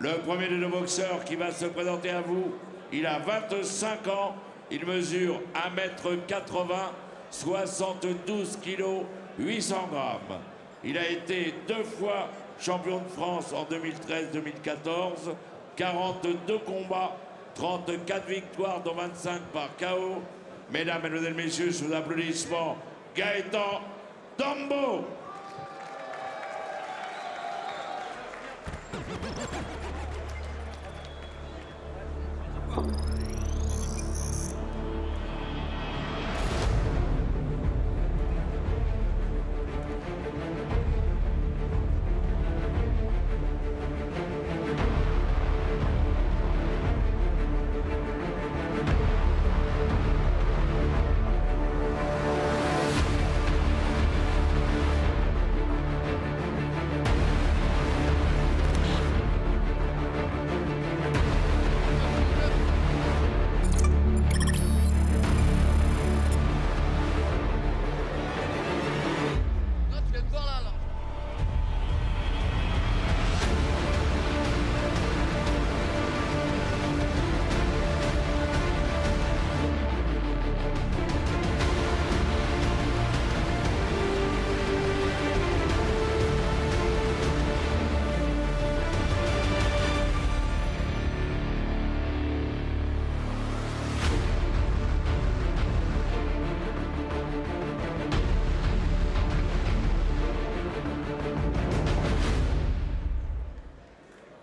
Le premier de nos boxeurs qui va se présenter à vous, il a 25 ans, il mesure 1m80, 72 kg, 800 grammes. Il a été 2 fois champion de France en 2013-2014, 42 combats, 34 victoires, dont 25 par KO. Mesdames, Mesdemoiselles, Messieurs, sous applaudissements, Gaëtan Dombo.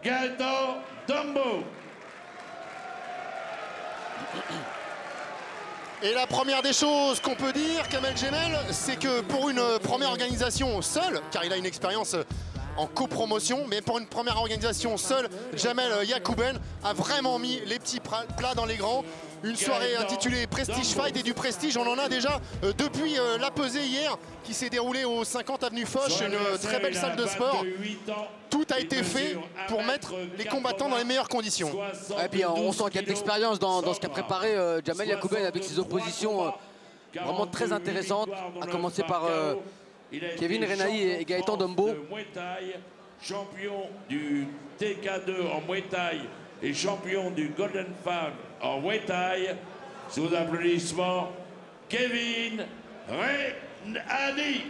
Gaëtan Dombo. Et la première des choses qu'on peut dire, Kamel Jemel, c'est que pour une première organisation seule, car il a une expérience en copromotion, mais pour une première organisation seule, Jamel Yacouben a vraiment mis les petits plats dans les grands. Une soirée intitulée Prestige Fight, et du prestige on en a déjà depuis la pesée hier qui s'est déroulée au 50 avenue Foch, une très belle salle de sport. Tout a été fait pour mettre les combattants dans les meilleures conditions. Et puis on sent qu'il y a de l'expérience dans ce qu'a préparé Jamel Yacouben avec ses oppositions vraiment très intéressantes, à commencer par Kevin Renahi et Gaëtan Dombo. Champion du TK2 en Muay Thai et champion du Golden Fan en Muay Thai, sous applaudissements, Kevin Renahi.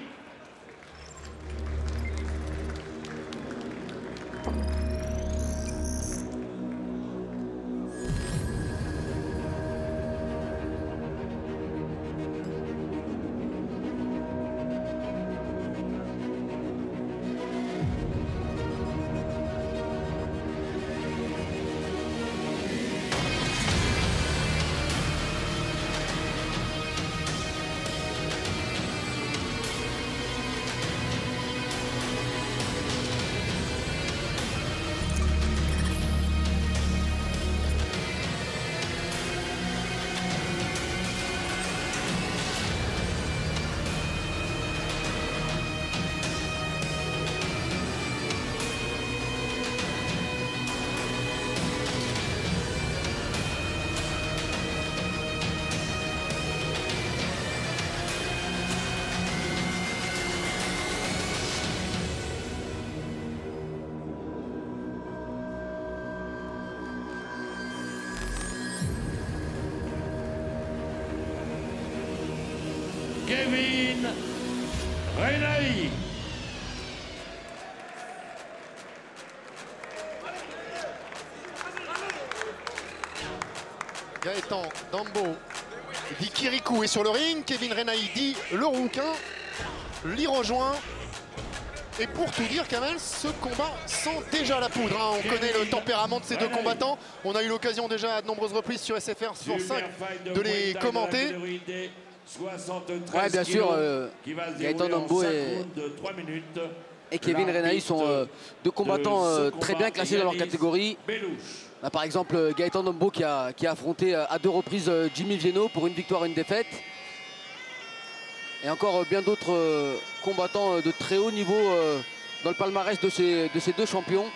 Kevin Renahi. Gaëtan Dombo dit Kirikou est sur le ring, Kevin Renahi dit le rouquin, l'y rejoint. Et pour tout dire, Kamel, ce combat sent déjà la poudre. Hein. On connaît le tempérament de ces deux combattants. On a eu l'occasion déjà à de nombreuses reprises sur SFR sur 5 de les commenter. Ouais, bien sûr, Gaëtan Dombo et Kevin Renahi sont deux combattants très bien classés dans leur catégorie. Par exemple, Gaëtan Dombo qui a affronté à 2 reprises Jimmy Vienno pour une victoire et une défaite. Et encore bien d'autres combattants de très haut niveau dans le palmarès de ces deux champions.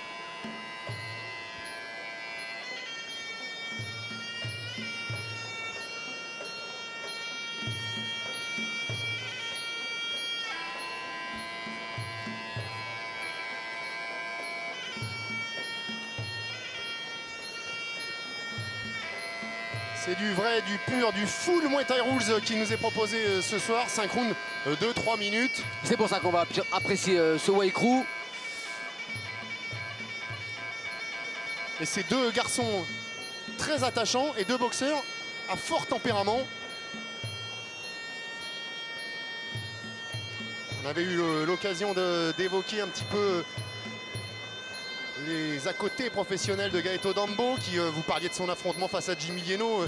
C'est du vrai, du pur, du full Muay Thai Rules qui nous est proposé ce soir. 5 rounds de 3 minutes. C'est pour ça qu'on va apprécier ce Wei Crew. Et ces deux garçons très attachants et deux boxeurs à fort tempérament. On avait eu l'occasion d'évoquer un petit peu les à côté professionnels de Gaëtan Dambo, qui vous parliez de son affrontement face à Jimmy Lieno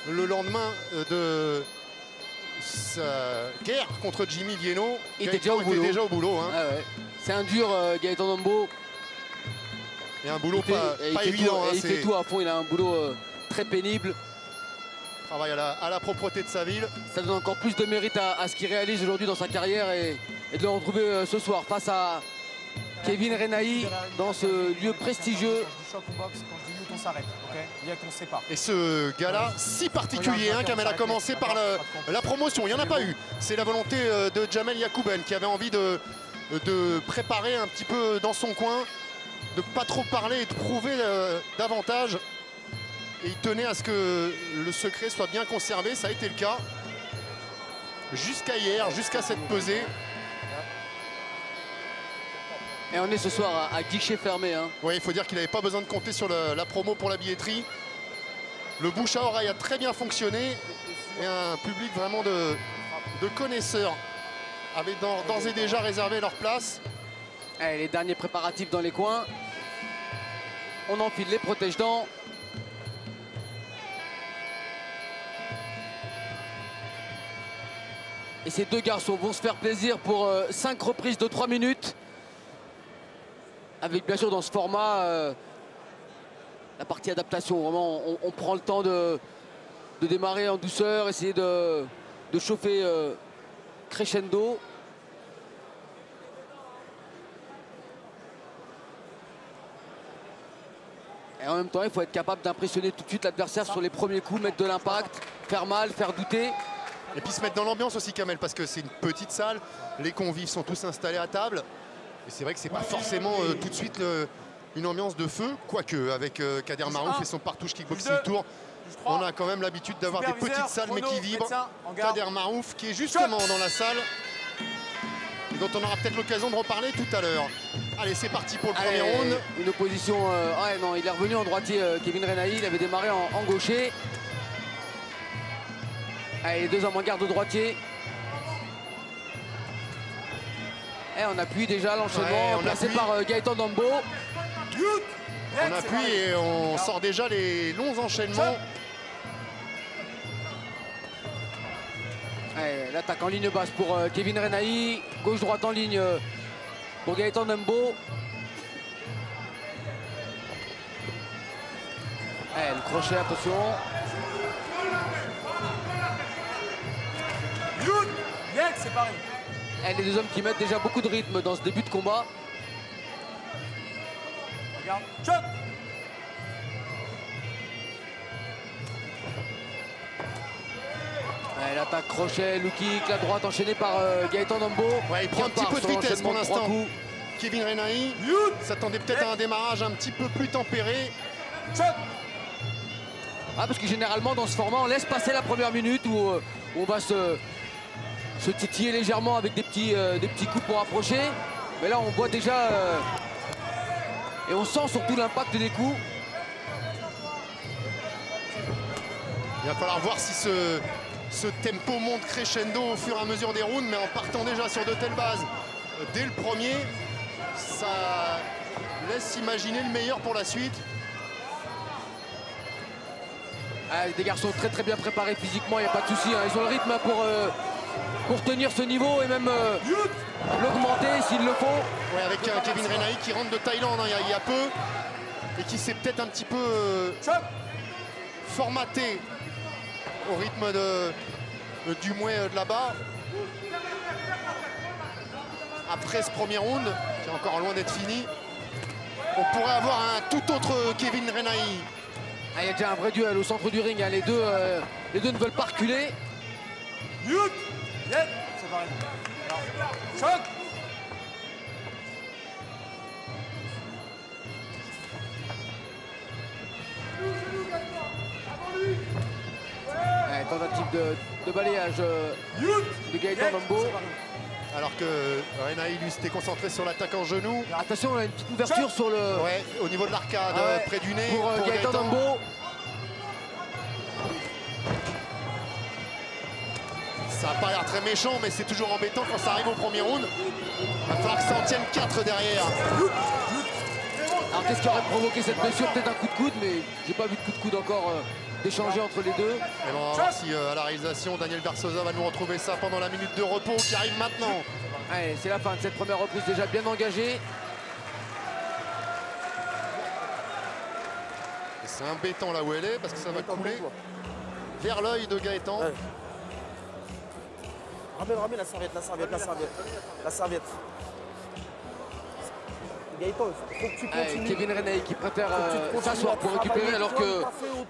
le lendemain de sa guerre contre Jimmy Lieno. Il était déjà au boulot. Hein. Ah ouais. C'est un dur Gaëtan Dambo. Et un boulot pas évident. Il fait tout à fond, il a un boulot très pénible. Travaille à la propreté de sa ville. Ça donne encore plus de mérite à ce qu'il réalise aujourd'hui dans sa carrière et de le retrouver ce soir face à Kevin Renaï dans ce lieu prestigieux. Et ce gars-là, si particulier, hein, Kamel, a commencé par la promotion. Il n'y en a pas eu. C'est la volonté de Jamel Yacouben qui avait envie de préparer un petit peu dans son coin, de ne pas trop parler et de prouver davantage. Et il tenait à ce que le secret soit bien conservé. Ça a été le cas. Jusqu'à hier, jusqu'à cette pesée. Et on est ce soir à guichet fermé. Hein. Oui, il faut dire qu'il n'avait pas besoin de compter sur la promo pour la billetterie. Le bouche à oreille a très bien fonctionné. Et un public vraiment de connaisseurs avait d'ores et déjà réservé leur place. Allez, les derniers préparatifs dans les coins. On enfile les protège-dents. Et ces deux garçons vont se faire plaisir pour 5 reprises de 3 minutes. Avec bien sûr dans ce format, la partie adaptation. Vraiment, on prend le temps de démarrer en douceur, essayer de chauffer crescendo. Et en même temps, il faut être capable d'impressionner tout de suite l'adversaire sur les premiers coups, mettre de l'impact, faire mal, faire douter. Et puis se mettre dans l'ambiance aussi, Kamel, parce que c'est une petite salle. Les convives sont tous installés à table. Et c'est vrai que c'est pas forcément tout de suite une ambiance de feu. Quoique, avec Kader Marouf et son Partouche Kickboxing Tour, on a quand même l'habitude d'avoir des petites salles mais qui vibrent. Kader Marouf qui est justement dans la salle. Et dont on aura peut-être l'occasion de reparler tout à l'heure. Allez, c'est parti pour le premier round. Une opposition... ouais, non, il est revenu en droitier, Kevin Renaï. Il avait démarré en gaucher. Allez, les deux hommes en garde au droitier. Et on appuie déjà l'enchaînement placé par Gaëtan Dambo. On appuie et on sort déjà les longs enchaînements. L'attaque en ligne basse pour Kevin Renaï. Gauche-droite en ligne pour Gaëtan Dambo. Le crochet, attention. C'est pareil. Les deux hommes qui mettent déjà beaucoup de rythme dans ce début de combat. Regarde, choc. L'attaque crochet, low kick, la droite enchaînée par Gaëtan Dambo. Ouais, il prend un petit peu de vitesse pour l'instant. Kevin Renaï s'attendait peut-être à un démarrage un petit peu plus tempéré. Choc. Parce que généralement dans ce format on laisse passer la première minute où on va se titiller légèrement avec des petits coups pour approcher. Mais là on voit déjà et on sent surtout l'impact des coups. Il va falloir voir si ce tempo monte crescendo au fur et à mesure des rounds, mais en partant déjà sur de telles bases dès le premier, ça laisse imaginer le meilleur pour la suite. Des garçons très bien préparés physiquement, il n'y a pas de souci. Ils ont le rythme pour tenir ce niveau et même l'augmenter s'il le faut. Ouais, avec Kevin Renaï qui rentre de Thaïlande il y a peu et qui s'est peut-être un petit peu formaté au rythme du Muay de là-bas. Après ce premier round, qui est encore loin d'être fini, on pourrait avoir un tout autre Kevin Renaï. Il y a déjà un vrai duel au centre du ring. Les deux ne veulent pas reculer. C'est pareil. Choc. tentative de balayage de Gaëtan Dombo. Alors que Renaï lui s'était concentré sur l'attaque en genou. Attention, on a une petite ouverture sur le... Ouais, au niveau de l'arcade, près du nez. Pour Gaëtan Dombo. Ça n'a pas l'air très méchant, mais c'est toujours embêtant quand ça arrive au premier round. Il va falloir que ça en tienne 4 derrière. Alors qu'est-ce qui aurait provoqué cette blessure? Peut-être un coup de coude, mais j'ai pas vu de coup de coude encore d'échanger entre les deux. Et bon, on va voir si à la réalisation, Daniel Bersosa va nous retrouver ça pendant la minute de repos qui arrive maintenant. Allez, c'est la fin de cette première reprise déjà bien engagée. C'est embêtant là où elle est parce que ça va couler vers l'œil de Gaëtan. Ouais. Ramène la serviette. Gaëtan, il faut que tu continues. Kevin Renaï qui préfère s'asseoir pour récupérer alors que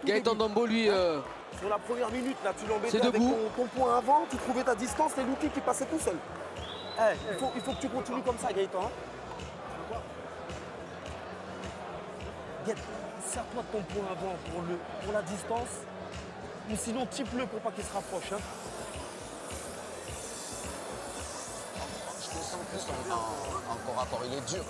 Gaëtan Dombo lui... Sur la première minute, là, tu l'embêtais avec ton point avant, tu trouvais ta distance, les lookis qui passaient tout seul. Il faut que tu continues comme ça, Gaëtan. Serre-toi de ton point avant pour la distance, ou sinon type-le pour pas qu'il se rapproche. Hein. Je me sens plus en corps à corps, il est dur.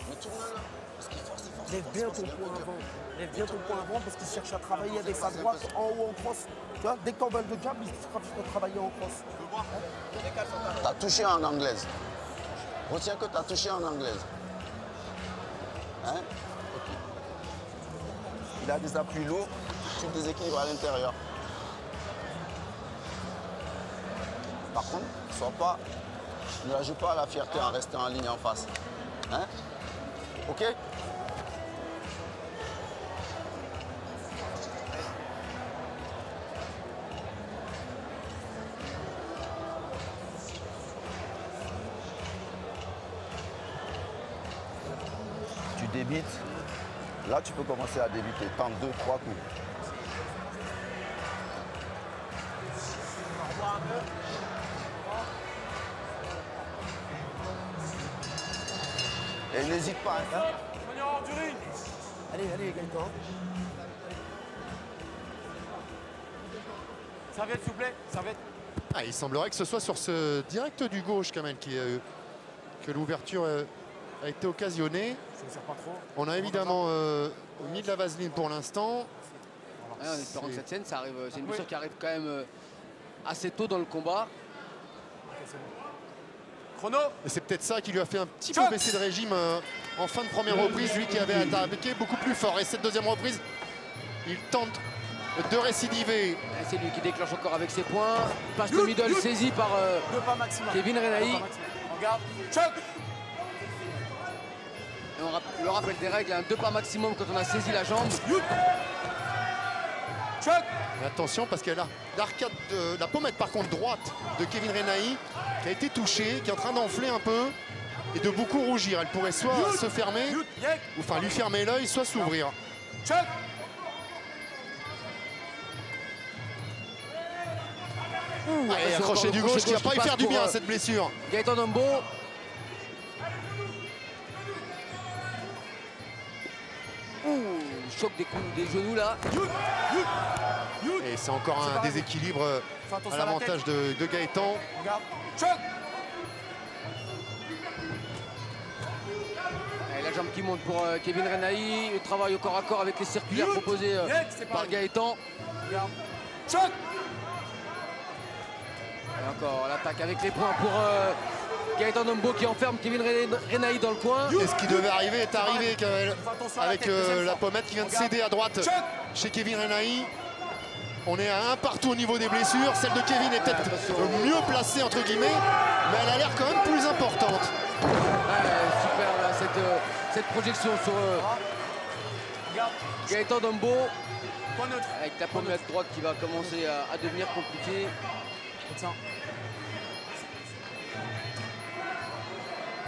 Mais tourne-le, parce qu'il force. Lève bien ton point avant. Lève bien ton point avant parce qu'il cherche à travailler avec sa droite en haut en cross. Tu vois, dès que t'envoies le jab, il cherche à travailler en cross. T'as touché en anglaise. Retiens que t'as touché en anglaise. Hein? Il a des appuis lourds, tu déséquilibres à l'intérieur. Par contre, ne la joue pas à la fierté en restant en ligne en face. Hein? Ok? Tu débites. Là, tu peux commencer à débiter. Tente 2-3 coups. Et n'hésite pas. Hein. Allez, Gaëtan. Serviette, s'il vous plaît. Serviette. Ah, il semblerait que ce soit sur ce direct du gauche quand même que l'ouverture a été occasionnée. Ça ne sert pas trop. On a évidemment mis de la vaseline pour l'instant. Ouais, en espérant que cette scène, ça arrive. C'est une blessure qui arrive quand même assez tôt dans le combat. Chrono. Et c'est peut-être ça qui lui a fait un petit peu baisser de régime en fin de première reprise, lui qui avait attaqué beaucoup plus fort. Et cette deuxième reprise, il tente de récidiver. C'est lui qui déclenche encore avec ses points. Passe le middle saisi par Kevin Renaï. Regarde. Choc. Et on le rappelle des règles, 2 pas maximum quand on a saisi la jambe. Choc. Et attention parce qu'elle a l'arcade, la pommette par contre droite de Kevin Renaï qui a été touchée, qui est en train d'enfler un peu et de beaucoup rougir. Elle pourrait soit se fermer, ou enfin lui fermer l'œil, soit s'ouvrir. Choc. Et un crochet du gauche qui va pas y faire du bien cette blessure. Gaëtan Dombo. Choc des coups, des genoux là. Et c'est encore un déséquilibre à l'avantage de Gaëtan. Regarde. Choc. Et la jambe qui monte pour Kevin Renaï. Le travail au corps à corps avec les circulaires proposés par Gaëtan. Regarde. Choc. Et encore l'attaque avec les points pour Gaëtan Dombo qui enferme Kevin Renaï dans le coin. Et ce qui devait arriver est arrivé avec la pommette qui vient de céder à droite chez Kevin Renaï. On est à un partout au niveau des blessures. Celle de Kevin est peut-être mieux placée entre guillemets, mais elle a l'air quand même plus importante. Super là, cette projection sur Gaëtan Dombo. Avec la pommette droite qui va commencer à devenir compliquée.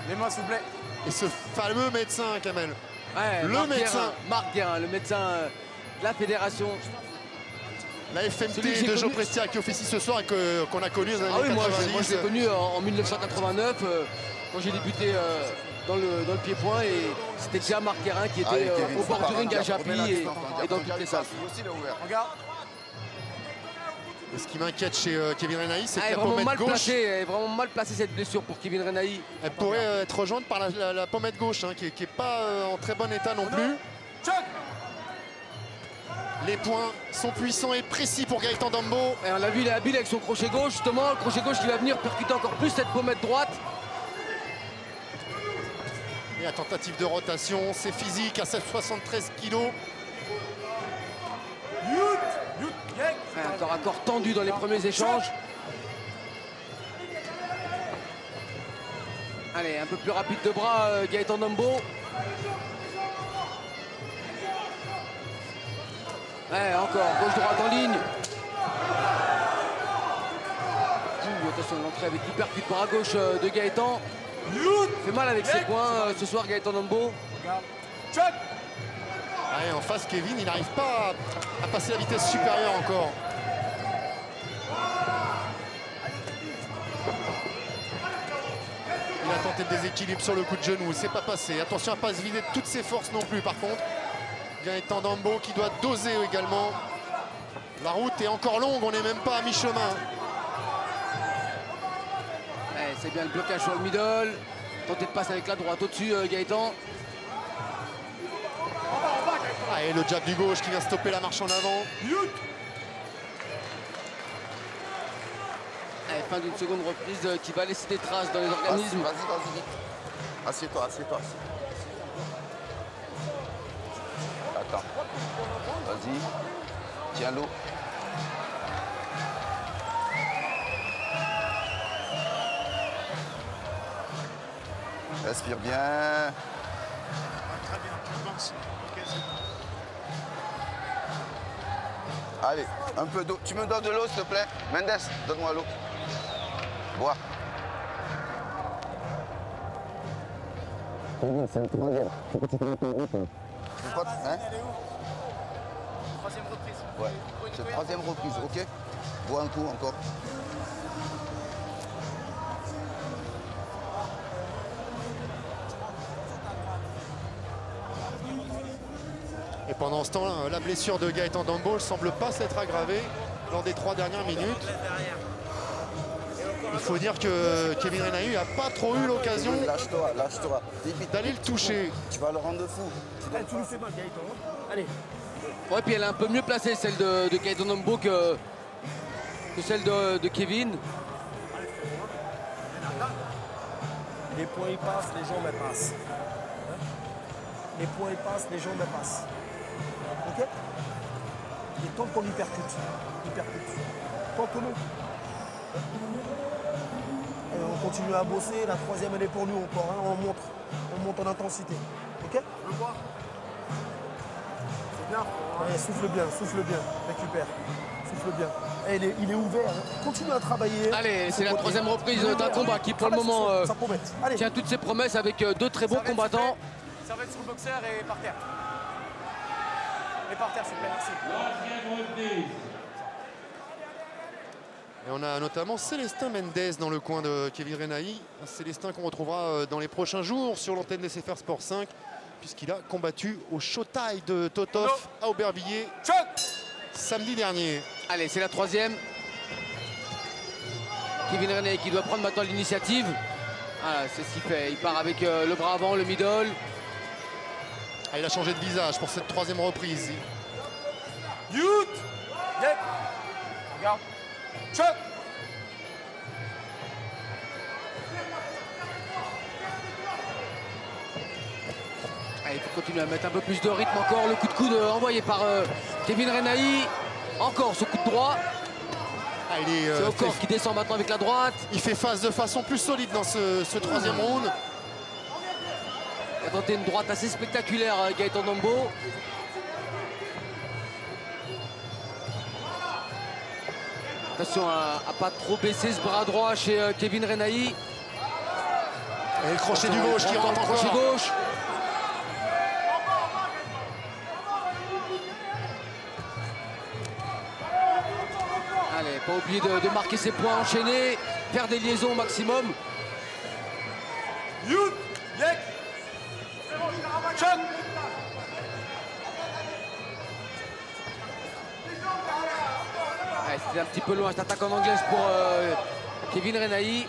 Les mains, s'il vous plaît. Et ce fameux médecin, Kamel. Marc Guérin, le médecin de la fédération. La FMT de Joe Prestia qui officie ce soir et qu'on a connu dans les années 90. Moi je l'ai connu en 1989 quand j'ai débuté dans le pied-point et c'était déjà Marc Guérin qui était au bord du ring à Japy et dans toutes les salles. Regarde. Et ce qui m'inquiète chez Kevin Renaï, c'est que la pommette pommette gauche... Elle est vraiment mal placée cette blessure pour Kevin Renaï. Elle pourrait être rejointe par la pommette gauche, hein, qui n'est pas en très bon état non plus. Les points sont puissants et précis pour Gaëtan Dambo. Et on l'a vu, il est habile avec son crochet gauche, justement. Le crochet gauche qui va venir percuter encore plus cette pommette droite. Et la tentative de rotation, c'est physique à 73 kg. Encore un corps tendu dans les premiers échanges. Allez, un peu plus rapide de bras, Gaëtan Dambo. Ouais, encore, gauche-droite en ligne. Attention, l'entrée avec l'hypercute bras gauche de Gaëtan. Fait mal avec ses poings ce soir, Gaëtan Dambo. Ouais, en face, Kevin, il n'arrive pas à passer la vitesse supérieure encore. Il a tenté le déséquilibre sur le coup de genou, c'est pas passé. Attention à ne pas se vider de toutes ses forces non plus, par contre. Gaëtan Dambo qui doit doser également. La route est encore longue, on n'est même pas à mi-chemin. Ouais, c'est bien le blocage sur le middle. Tenter de passer avec la droite au-dessus, Gaëtan. Ah, et le jab du gauche qui vient stopper la marche en avant. Allez, fin d'une seconde reprise qui va laisser des traces dans les organismes. Vas-y, vite. Assieds-toi. Attends. Vas-y. Tiens l'eau. Respire bien. Très bien, avance. Allez, un peu d'eau. Tu me donnes de l'eau, s'il te plaît? Mendes, donne-moi l'eau. Bois. C'est le troisième. Hein? Troisième reprise. Ouais, c'est la troisième reprise, ok? Bois un coup encore. Et pendant ce temps, la blessure de Gaëtan Dambo ne semble pas s'être aggravée lors des 3 dernières minutes. Il faut dire que Kevin Renaï n'a pas trop eu l'occasion d'aller le toucher. Tu vas le rendre fou. Tu lui fais mal, Gaëtan. Allez. Ouais, puis elle est un peu mieux placée, celle de Gaëtan Dambo, que celle de Kevin. Les points ils passent, les jambes elles passent. Les points ils passent, les jambes elles passent. Ok? Et tente qu'on hypercute. Tente-le. Et on continue à bosser. La troisième elle est pour nous encore. Hein. On monte en intensité. Ok? Je vois. C'est bien. Allez, souffle bien. Récupère. Souffle bien. Et il est ouvert. Hein. Continue à travailler. Allez, c'est la troisième reprise d'un combat qui pour le moment tient toutes ses promesses avec deux très bons combattants. Ça va être sur le boxeur et par terre. Et par terre, s'il vous plaît, merci. Et on a notamment Célestin Mendes dans le coin de Kevin Renaï. Un Célestin qu'on retrouvera dans les prochains jours sur l'antenne des SFR Sport 5, puisqu'il a combattu au Showtime de Totov à Aubervilliers samedi dernier. Allez, c'est la troisième. Kevin Renaï qui doit prendre maintenant l'initiative. Voilà, c'est ce qu'il fait. Il part avec le bras avant, le middle. Ah, il a changé de visage pour cette troisième reprise. Youth! Yeah. Regarde. Choc! Allez, il faut continuer à mettre un peu plus de rythme encore. Le coup de coude envoyé par Kevin Renaï. Encore ce coup de droit. Ah, c'est au corps qui descend maintenant avec la droite. Il fait face de façon plus solide dans ce troisième round. Il a tenté une droite assez spectaculaire, Gaëtan Dambo. Attention à ne pas trop baisser ce bras droit chez Kevin Renaï. Et le crochet du gauche qui rentre encore. Crochet gauche. Allez, pas oublier de marquer ses points enchaînés, faire des liaisons au maximum. C'est un petit peu loin cette attaque en anglaise pour Kevin Renaï.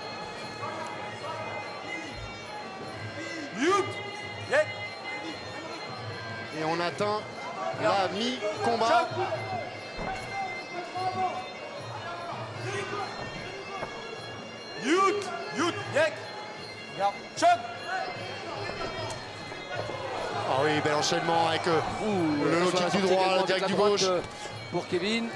Et on atteint la mi-combat. Ah oui, bel enchaînement avec le low kick du droit, le direct du gauche. Pour Kevin.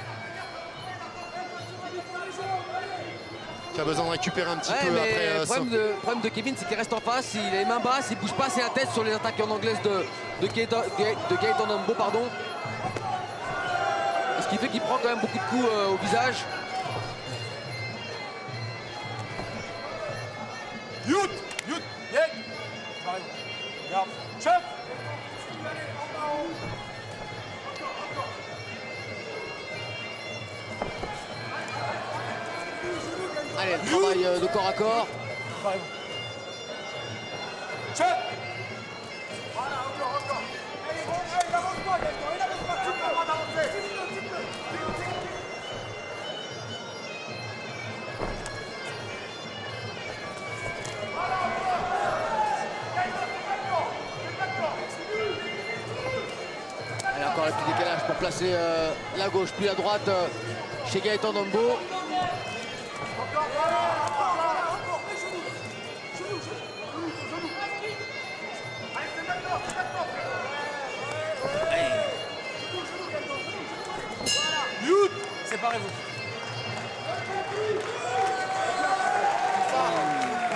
Qui a besoin de récupérer un petit peu mais après. Le problème de Kevin, c'est qu'il reste en face, il a les mains basses, il bouge pas assez la tête sur les attaques en anglaise de Gaëtan Dombo, pardon. Ce qui fait qu'il prend quand même beaucoup de coups au visage. Allez, le travail de corps à corps. Allez, encore le petit décalage pour placer la gauche puis la droite chez Gaëtan Dombo. Séparez-vous.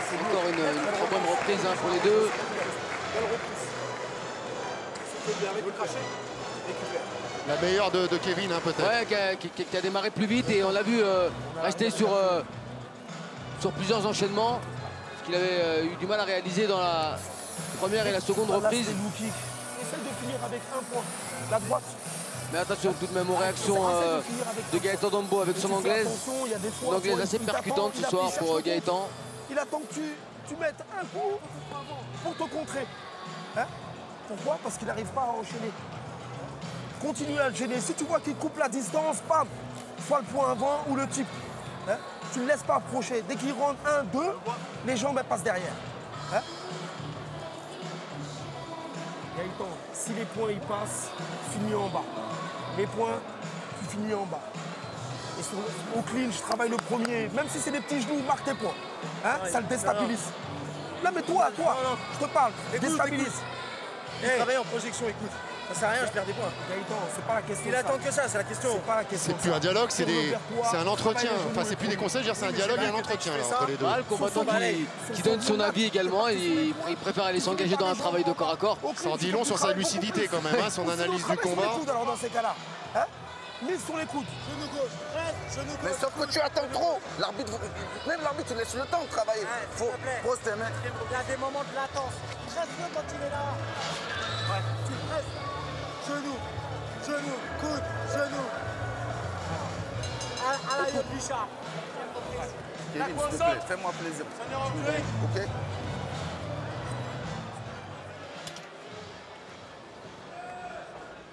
C'est encore une trop bonne reprise pour les deux. La meilleure de Kevin, hein, peut-être. Ouais, qui a démarré plus vite et on l'a vu rester sur plusieurs enchaînements. Ce qu'il avait eu du mal à réaliser dans la première et la seconde reprise. Essaye de finir avec un point. La droite. Mais attention tout de même aux réactions de Gaëtan Dombo avec son anglaise. Une anglaise assez percutante ce soir pour Gaëtan. Il attend que tu mettes un coup pour te contrer. Hein? Pourquoi? Parce qu'il n'arrive pas à enchaîner. Continue à le gêner. Si tu vois qu'il coupe la distance, bam, soit le point avant ou le type. Hein? Tu ne le laisses pas approcher. Dès qu'il rentre 1, 2, les jambes elles passent derrière. Hein? Gaëtan, si les points ils passent, finis en bas. Les points, tu finis en bas. Et au clinch, travaille le premier. Même si c'est des petits genoux, marque tes points. Hein? Ça le déstabilise. Là, mais toi, je te parle. Déstabilise. Il travaille en projection, écoute. Ça sert à rien, je perds des points. Gaëtan, c'est pas la question. Il attend que ça, c'est la question. C'est pas la question. C'est plus un dialogue, c'est un entretien. Enfin, c'est plus des conseils, c'est un dialogue et un entretien là, entre les deux. Le combattant qui donne son avis également, il préfère aller s'engager dans un travail de corps à corps. Ça en dit long sur sa lucidité quand même, hein, son analyse du combat. Alors dans ces cas-là, hein? Mise sur les coudes. Genou gauche, tes mains. Mais sauf que tu attends trop. Même l'arbitre, il laisse le temps de travailler. Faut pose tes mains. Il y a des moments de latence. Presse-le quand tu es là. Ouais. Tu presses. Genou, coude, genou. À la Yob Bichard. Kevin, s'il te plaît, fais-moi plaisir. Ok?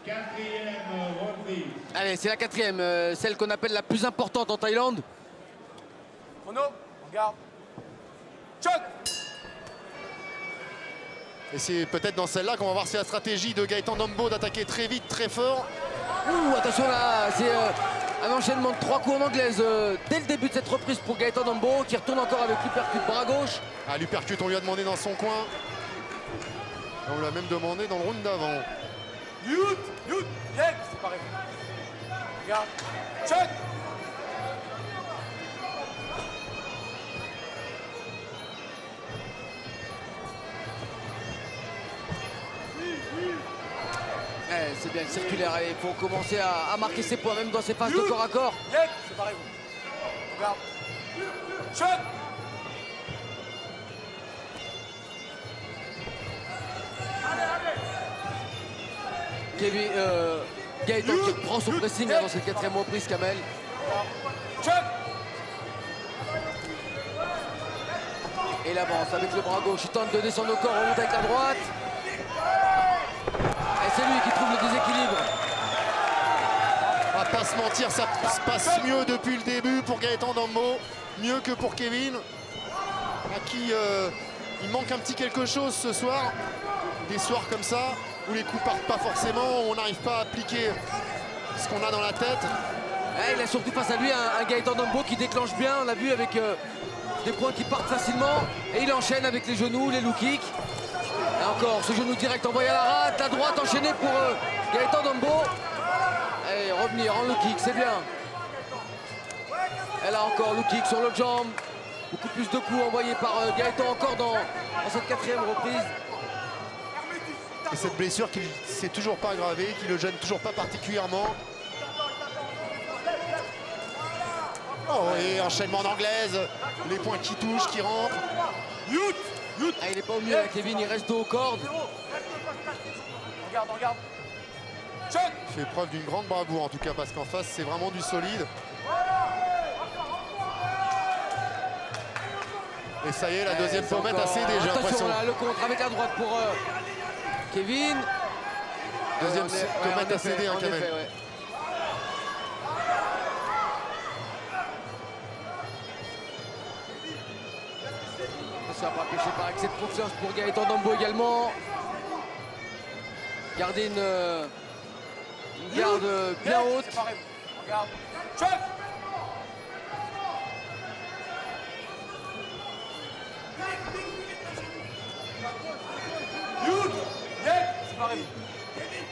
Quatrième reprise. Allez, c'est la quatrième, celle qu'on appelle la plus importante en Thaïlande. Chrono, regarde. Choc. Et c'est peut-être dans celle-là qu'on va voir si la stratégie de Gaëtan Dombo d'attaquer très vite, très fort. Ouh, attention là, c'est un enchaînement de 3 coups en anglaise dès le début de cette reprise pour Gaëtan Dombo qui retourne encore avec l'uppercut bras gauche. Ah, l'uppercut, on lui a demandé dans son coin. On l'a même demandé dans le round d'avant. Séparez-vous. Regarde. Choc. C'est bien circulaire, il faut commencer à marquer ses points même dans ses phases de corps à corps. Séparez-vous. Regarde. Choc. Kevin, Gaëtan qui reprend son pressing dans cette quatrième reprise, Kamel. Choc. Et il avance avec le bras gauche, il tente de descendre au corps, on monte avec la droite. Et c'est lui qui trouve le déséquilibre. Ah, pas se mentir, ça se passe mieux depuis le début pour Gaëtan Dambo, mieux que pour Kevin, à qui il manque un petit quelque chose ce soir. Des soirs comme ça, où les coups partent pas forcément, où on n'arrive pas à appliquer ce qu'on a dans la tête. Il a surtout face à lui un Gaëtan Dambo qui déclenche bien, on l'a vu avec des points qui partent facilement. Et il enchaîne avec les genoux, les low kicks. Et encore ce genou direct envoyé à la rate, la droite enchaînée pour Gaëtan Dambo. Et revenir en low kick, c'est bien. Et là encore, low kick sur l'autre jambe. Beaucoup plus de coups envoyés par Gaëtan encore dans cette 4e reprise. Et cette blessure qui ne s'est toujours pas aggravée, qui le gêne toujours pas particulièrement. Oh, et enchaînement d'anglaise, les points qui touchent, qui rentrent. Il n'est pas au mieux, Kevin, il reste aux cordes. Regarde. Il fait preuve d'une grande bravoure en tout cas, parce qu'en face, c'est vraiment du solide. Et ça y est, la deuxième pommette a cédé, j'ai l'impression. Attention là, le contre avec la droite pour Kevin. Deuxième pommette a cédé, hein, Kamel. Ouais. Ça va pas pêcher par excès de confiance pour Gaëtan Dambo également. Garder une garde bien haute. Regarde. Choc.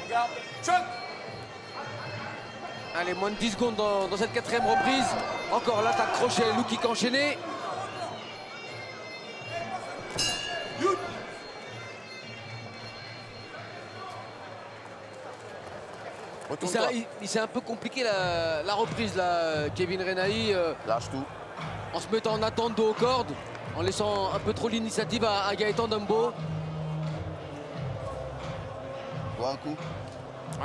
Regarde. Choc. Allez, moins de 10 secondes dans cette 4e reprise. Encore l'attaque crochet, low kick enchaîné. Il s'est un peu compliqué la reprise là, Kevin Renahi. Lâche tout. En se mettant en attente de haut corde, en laissant un peu trop l'initiative à Gaëtan Dambo. Un coup.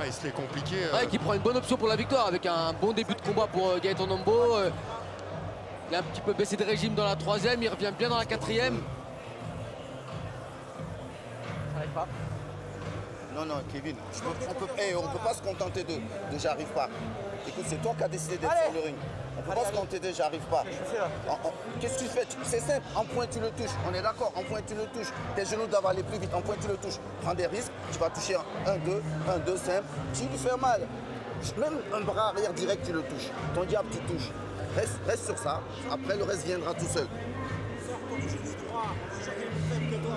Il se l'est compliqué. Qui prend une bonne option pour la victoire avec un bon début de combat pour Gaëtan Dambo. Il a un petit peu baissé de régime dans la 3e, il revient bien dans la 4e. J'arrive pas. Non, Kevin, on peut pas se contenter de j'arrive pas. Écoute, c'est toi qui as décidé d'être sur le ring. On peut pas se contenter de j'arrive pas. Qu'est-ce que tu fais? C'est simple, en point tu le touches. On est d'accord, en point tu le touches. Tes genoux doivent aller plus vite, en point tu le touches. Prends des risques, tu vas toucher 1-2 simple. Tu lui fais mal. Même un bras arrière direct, tu le touches. Ton diable, tu touches. Reste sur ça, après le reste viendra tout seul. Sors ton genou droit, je vais plus faible que toi.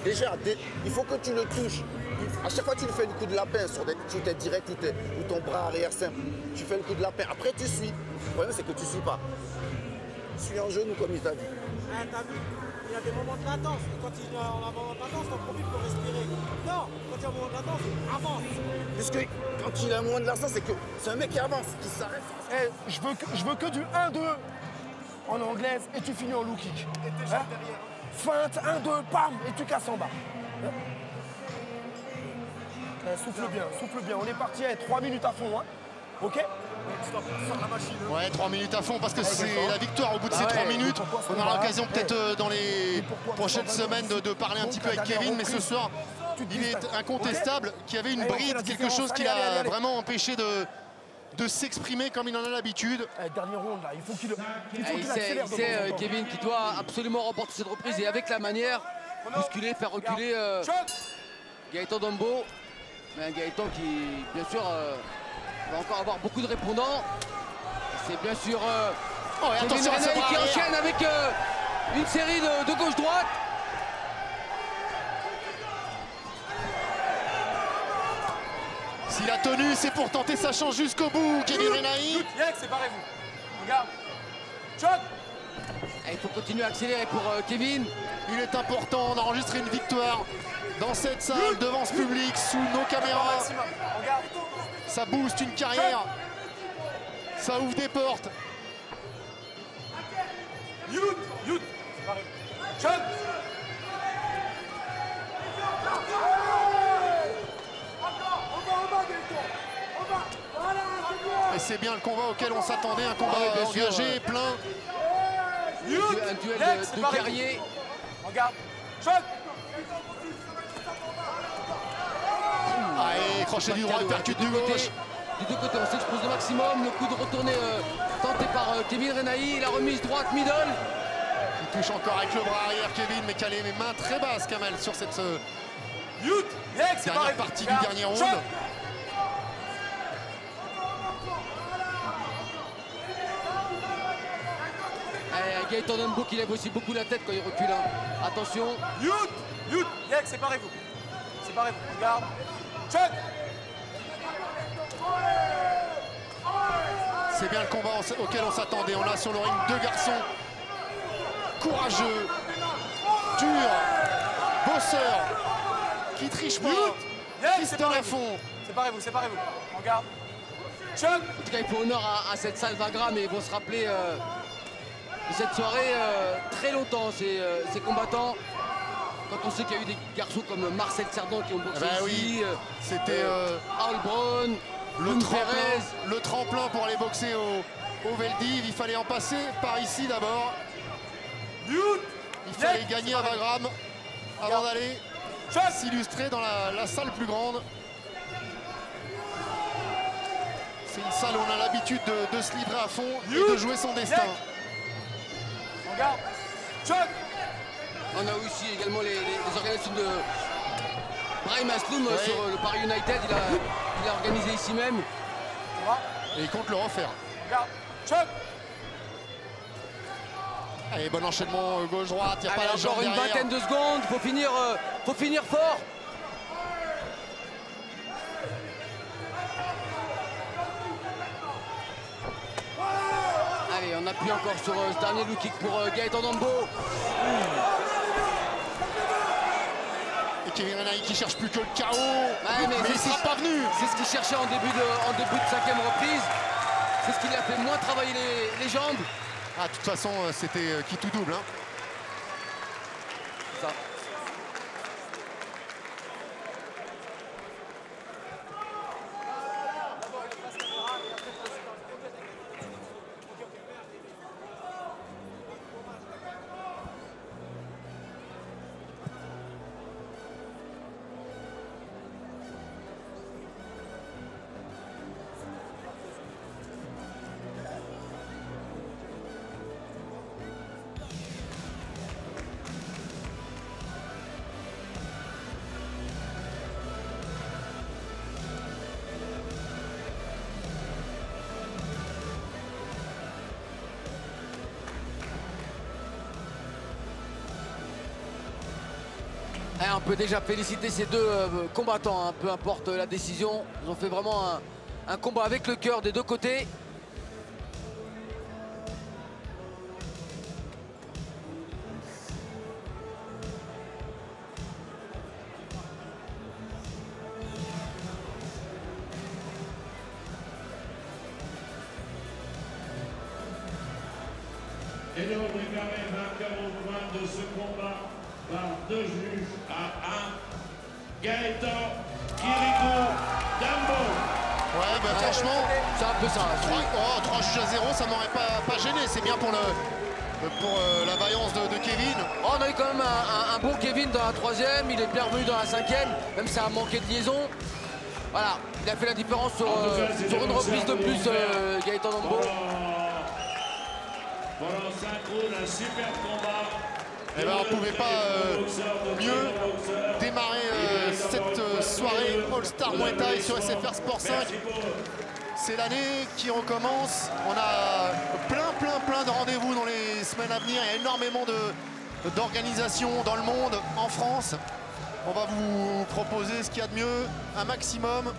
Déjà, il faut que tu le touches. À chaque fois que tu lui fais le coup de lapin sur tes directs ou ton bras arrière simple, tu fais le coup de lapin. Après, tu suis. Le problème, c'est que tu ne suis pas. Suis en genou comme il t'a dit. T'as vu, il y a des moments de latence. Quand il y a un moment de latence, t'en profites pour respirer. Non, quand il y a un moment de latence, avance. Puisque quand il a un moment de latence, c'est un mec qui avance, qui s'arrête. Je veux que du 1-2 en anglaise et tu finis en low kick. Et tes jambes derrière. Feinte, 1-2, bam, et tu casses en bas. Souffle bien, on est parti à 3 minutes à fond, hein. Ok? Ouais, 3 minutes à fond parce que c'est la victoire au bout de ces 3 minutes. On aura l'occasion peut-être dans les prochaines semaines de parler un petit peu avec Kevin, mais ce soir, il est incontestable qu'il y avait une bride, quelque chose qui l'a vraiment empêché de s'exprimer comme il en a l'habitude. Dernier round là, il faut qu'il accélère. Il sait Kevin qui doit absolument remporter cette reprise et avec la manière, bousculer, faire reculer Gaëtan Dambo. Mais un Gaëtan qui, bien sûr, va encore avoir beaucoup de répondants. C'est bien sûr Kevin Renahi qui enchaîne avec une série de gauche-droite. S'il a tenu, c'est pour tenter sa chance jusqu'au bout, Kevin Renahi. Séparez-vous. Regarde. Choc. Il faut continuer à accélérer pour Kevin. Il est important d'enregistrer une victoire dans cette salle, devant ce public, sous nos caméras. Ça booste une carrière. Ça ouvre des portes. Choc. Et c'est bien le combat auquel on s'attendait, un combat engagé, plein. Un duel de guerriers. Regarde. Choc. crochet du droit, percute du gauche. Des deux côtés, on s'expose au maximum. Le coup de retourné tenté par Kevin Renahi. La remise droite, middle. Il touche encore avec le bras arrière, Kevin, mais qui a les mains très basses, Kamel, sur cette dernière partie du dernier round. Gaëtan Dembo qui lève aussi beaucoup la tête quand il recule. Hein. Attention. Yek, séparez-vous. Séparez-vous. Regarde. Choc. C'est bien le combat auquel on s'attendait. On a sur le ring deux garçons courageux, durs, bosseurs, qui trichent pas, qui se donnent à fond. Séparez-vous. Regarde. Choc. En tout cas, il faut honneur à cette salle Vagra, mais ils vont se rappeler de cette soirée très longtemps, ces combattants. Quand on sait qu'il y a eu des garçons comme Marcel Cerdan qui ont boxé ici, c'était Raoul Braun, le tremplin pour aller boxer au Veldiv. Il fallait en passer par ici d'abord. Il fallait gagner à Wagram avant d'aller s'illustrer dans la salle plus grande. C'est une salle où on a l'habitude de se livrer à fond et de jouer son destin. Regarde. Choc. On a aussi également les organisations de Brahim Asloum sur le Paris United. Il a organisé ici même. Et il compte le refaire. Regarde. Choc. Allez, bon enchaînement gauche-droite. Il n'y a pas la jambe une derrière. vingtaine de secondes. Faut finir fort. Allez, on appuie encore sur ce dernier low kick pour Gaëtan Dembo. Et Kevin Renahi qui cherche plus que le KO. Mais il ne sera pas venu. C'est ce qu'il cherchait en début de cinquième reprise. C'est ce qui lui a fait moins travailler les jambes. Ah, de toute façon, c'était qui tout double. Hein. Ça. On peut déjà féliciter ces deux combattants, hein, peu importe la décision. Ils ont fait vraiment un combat avec le cœur des deux côtés. Et donc déclaré vainqueur au point de ce combat par deux juges à 1, Gaëtan Kirikou Dembo. Ouais, bah franchement, c'est un peu ça. 3 juges à 0, ça m'aurait pas gêné. C'est bien pour la vaillance de Kevin. Oh, on a eu quand même un bon Kevin dans la troisième. Il est bien revenu dans la cinquième, même si ça a manqué de liaison. Voilà, il a fait la différence sur une reprise de plus, Gaëtan Dembo. Pendant 5 rounds, un super combat. Eh ben, on ne pouvait pas mieux démarrer cette soirée All-Star Muay Thai sur SFR Sport 5. C'est l'année qui recommence. On a plein de rendez-vous dans les semaines à venir. Il y a énormément d'organisations dans le monde, en France. On va vous proposer ce qu'il y a de mieux, un maximum.